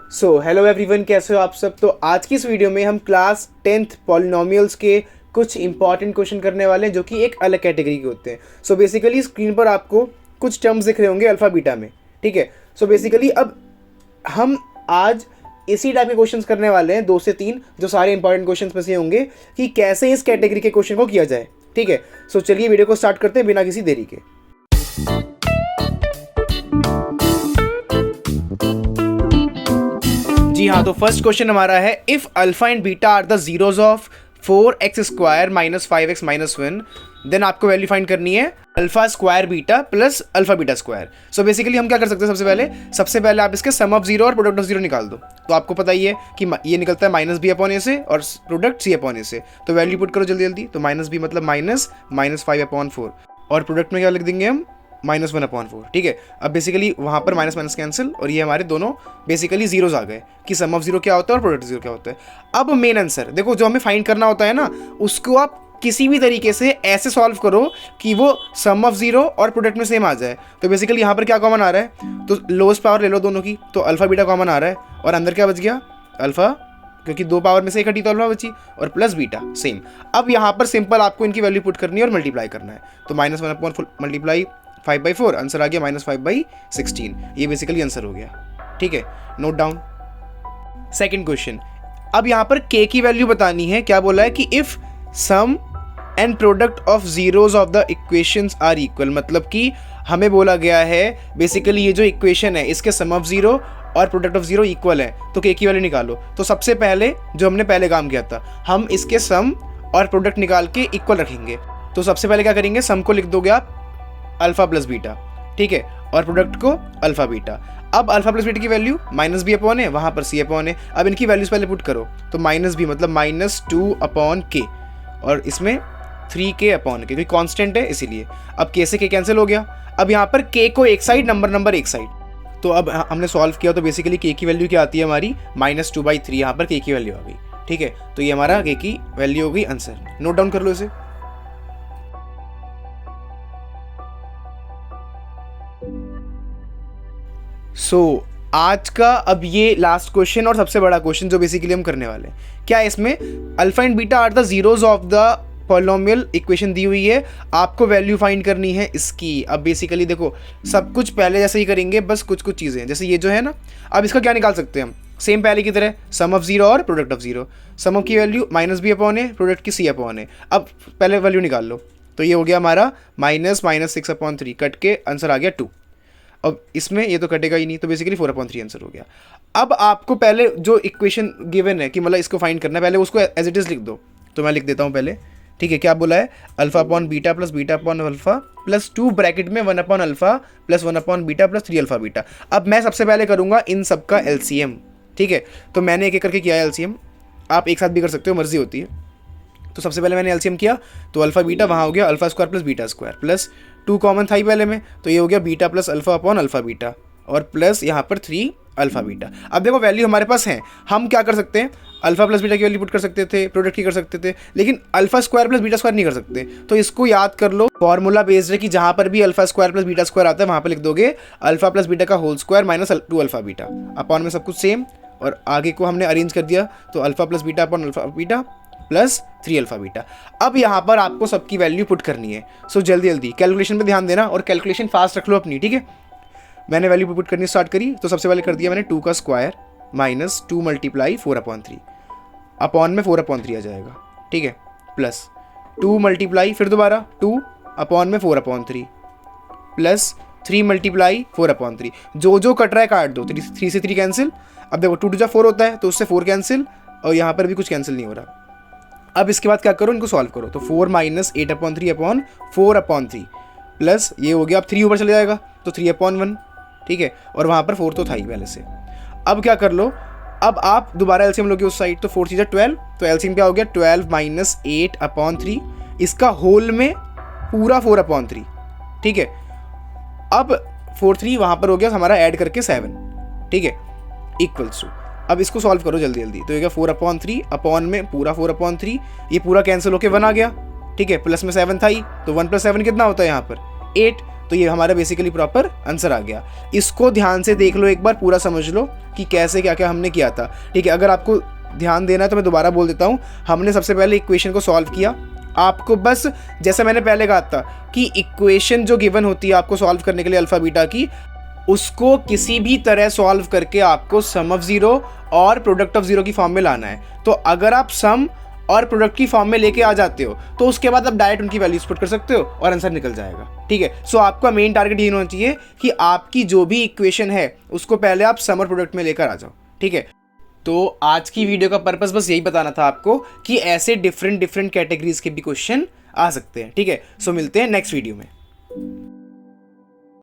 So hello everyone, कैसे हो आप सब। तो आज की इस वीडियो में हम क्लास 10th पॉलिनोमियल्स के कुछ इंपॉर्टेंट क्वेश्चन करने वाले हैं जो कि एक अलग कैटेगरी के होते हैं। सो बेसिकली स्क्रीन पर आपको कुछ टर्म्स दिख रहे होंगे अल्फ़ा बीटा में, ठीक है। सो बेसिकली अब हम आज इसी टाइप के क्वेश्चंस करने वाले हैं, 2 से 3, जो सारे इंपॉर्टेंट क्वेश्चंस में से होंगे कि कैसे इस कैटेगरी के क्वेश्चन को किया जाए, ठीक है। सो चलिए वीडियो को स्टार्ट करते हैं बिना किसी देरी के। जी हाँ, तो फर्स्ट क्वेश्चन हमारा है, if alpha and beta are the zeros of 4x square minus 5x minus 1, then आपको वैल्यू फाइंड करनी है alpha square beta plus alpha beta square. So basically हम क्या कर सकते हैं, सबसे पहले आप इसके सम ऑफ जीरो और प्रोडक्ट ऑफ जीरो निकाल दो। तो आपको पता ही है कि ये निकलता है माइनस बी अपॉन ए से और प्रोडक्ट सी अपॉन ए से। तो वैल्यू पुट करो जल्दी जल्दी। तो माइनस बी मतलब माइनस 5 अपॉन 4 और प्रोडक्ट में क्या लिख देंगे हम -1 अपॉन 4, ठीक है। अब बेसिकली वहाँ पर माइनस माइनस कैंसिल और ये हमारे दोनों बेसिकली जीरोज आ गए कि सम ऑफ जीरो क्या होता है और प्रोडक्ट जीरो क्या होता है। अब मेन आंसर देखो, जो हमें फाइंड करना होता है ना, उसको आप किसी भी तरीके से ऐसे सॉल्व करो कि वो सम ऑफ जीरो और प्रोडक्ट में सेम आ जाए। तो बेसिकली यहाँ पर क्या कॉमन आ रहा है, तो लोएस्ट पावर ले लो दोनों की, तो अल्फा बीटा कॉमन आ रहा है और अंदर क्या बच गया अल्फा, क्योंकि 2 पावर में से एक हटी तो अल्फा बची, और प्लस बीटा सेम। अब यहाँ पर सिंपल आपको इनकी वैल्यू पुट करनी है और मल्टीप्लाई करना है। तो -1 अपॉन मल्टीप्लाई 5/4, आंसर आ गया -5/16। ये बेसिकली आंसर हो गया, ठीक है, नोट डाउन। सेकंड क्वेश्चन, अब यहाँ पर k की वैल्यू बतानी है। क्या बोला है कि if sum and product of zeros of the equations are equal, मतलब कि हमें बोला गया है बेसिकली ये जो इक्वेशन है इसके सम ऑफ जीरो और प्रोडक्ट ऑफ जीरो इक्वल है, तो k की वैल्यू निकालो। तो सबसे पहले जो हमने पहले काम किया था, हम इसके सम और प्रोडक्ट निकाल के इक्वल रखेंगे। तो सबसे पहले क्या करेंगे, सम को लिख दोगे आप अल्फा प्लस बीटा, ठीक है, और प्रोडक्ट को अल्फा बीटा। अब अल्फा प्लस बीटा की वैल्यू माइनस बी अपॉन है, वहाँ पर सी अपॉन है। अब इनकी वैल्यूज पहले पुट करो, तो माइनस बी मतलब -2 अपॉन के और इसमें 3k अपॉन के, क्योंकि कांस्टेंट है इसीलिए। अब k से k कैंसिल हो गया। अब यहाँ पर k को एक साइड, नंबर एक साइड। तो अब हमने सॉल्व किया तो बेसिकली k की वैल्यू क्या आती है हमारी -2/3, यहाँ पर k की वैल्यू आ गई, ठीक है। तो ये हमारा k की वैल्यू हो गई आंसर। नोट डाउन कर लो इसे। सो आज का अब ये लास्ट क्वेश्चन और सबसे बड़ा क्वेश्चन जो बेसिकली हम करने वाले हैं, क्या है इसमें, alpha and beta are the zeros of the polynomial equation दी हुई है, आपको वैल्यू फाइंड करनी है इसकी। अब बेसिकली देखो, सब कुछ पहले जैसे ही करेंगे, बस कुछ कुछ चीज़ें, जैसे ये जो है ना, अब इसका क्या निकाल सकते हैं हम, सेम पहले की तरह सम ऑफ जीरो और product of zero. Sum of की वैल्यू -b अपॉन है, प्रोडक्ट की c अपॉन है। अब पहले वैल्यू निकाल लो, तो ये हो गया हमारा -6/3, कट के आंसर आ गया 2। अब इसमें ये तो कटेगा ही नहीं, तो बेसिकली 4/3 आंसर हो गया। अब आपको पहले जो इक्वेशन गिवन है कि मतलब इसको फाइंड करना है, पहले उसको एज इट इज़ लिख दो। तो मैं लिख देता हूँ पहले, ठीक है। क्या बोला है, alpha upon beta plus beta upon alpha plus 2 bracket में 1 upon alpha plus 1 upon beta plus 3 alpha beta. अब मैं सबसे पहले करूँगा इन सब का एलसीएम, ठीक है। तो मैंने एक एक करके किया है एलसीएम, आप एक साथ भी कर सकते हो, मर्जी होती है। तो सबसे पहले मैंने एलसीएम किया, तो अल्फा बीटा वहाँ हो गया alpha square plus beta square plus 2 common था ही पहले में, तो ये हो गया beta plus alpha upon alpha beta और प्लस यहाँ पर 3 अल्फा बीटा। अब देखो वैल्यू हमारे पास है, हम क्या कर सकते हैं, अल्फा प्लस बीटा की वैल्यू पुट कर सकते थे, प्रोडक्ट की कर सकते थे, लेकिन alpha square plus beta square नहीं कर सकते। तो इसको याद कर लो, फॉर्मूला बेस्ड है कि जहाँ पर भी alpha square plus beta square आता है वहाँ पर लिख दोगे अल्फा प्लस बीटा का whole square minus 2 alpha beta, upon में सब कुछ सेम, और आगे को हमने अरेंज कर दिया, तो alpha plus beta upon alpha beta plus 3 alpha beta. अब यहाँ पर आपको सबकी वैल्यू पुट करनी है। सो जल्दी जल्दी कैलकुलेशन पे ध्यान देना और कैलकुलेशन फास्ट रख लो अपनी, ठीक है। मैंने वैल्यू पुट करनी स्टार्ट करी, तो सबसे पहले कर दिया मैंने 2 का स्क्वायर माइनस 2 मल्टीप्लाई 4/3, अपॉन में 4/3 आ जाएगा, ठीक है, प्लस 2 मल्टीप्लाई फिर दोबारा 2 अपॉन में 4/3 प्लस 3 मल्टीप्लाई 4/3। जो जो कट रहा है काट दो, 3 से 3 कैंसिल। अब देखो 2 2 4 होता है, तो उससे 4 कैंसिल, और यहाँ पर भी कुछ कैंसिल नहीं हो रहा। अब इसके बाद क्या करो, इनको सॉल्व करो, तो 4 - 8/3 अपॉन 4/3 प्लस ये हो गया, अब 3 ऊपर चले जाएगा तो 3/1, ठीक है, और वहाँ पर 4 तो था ही पहले से। अब क्या कर लो, अब आप दोबारा एलसीएम लोगे उस साइड, तो 4 चीज़ 12, तो एलसीएम क्या हो गया 12 - 8/3, इसका होल में पूरा 4/3, ठीक है। अब 4 3 वहाँ पर हो गया हमारा ऐड करके 7, ठीक है, इक्वल्स टू, अब इसको सॉल्व करो जल्दी जल्दी, तो ये क्या 4/3 अपॉन में पूरा 4/3, ये पूरा कैंसिल होके 1 आ गया, ठीक है, प्लस में 7 था ही, तो 1 + 7 कितना होता है यहाँ पर 8, तो ये हमारा बेसिकली प्रॉपर आंसर आ गया। इसको ध्यान से देख लो, एक बार पूरा समझ लो कि कैसे क्या क्या हमने किया था। ठीक है, अगर आपको ध्यान देना है तो मैं दोबारा बोल देता हूँ। हमने सबसे पहले इक्वेशन को सॉल्व किया। आपको बस जैसे मैंने पहले कहा था कि इक्वेशन जो गिवन होती है आपको सॉल्व करने के लिए अल्फा बीटा की, उसको किसी भी तरह सॉल्व करके आपको सम ऑफ ज़ीरो और प्रोडक्ट ऑफ ज़ीरो की फॉर्म में लाना है। तो अगर आप सम और प्रोडक्ट की फॉर्म में लेके आ जाते हो तो उसके बाद आप डायरेक्ट उनकी वैल्यूज पुट कर सकते हो और आंसर निकल जाएगा। ठीक है, सो आपका मेन टारगेट ये होना चाहिए कि आपकी जो भी इक्वेशन है उसको पहले आप सम और प्रोडक्ट में लेकर आ जाओ। ठीक है, तो आज की वीडियो का पर्पस बस यही बताना था आपको कि ऐसे डिफरेंट कैटेगरीज के भी क्वेश्चन आ सकते हैं। ठीक है, सो मिलते हैं नेक्स्ट वीडियो में।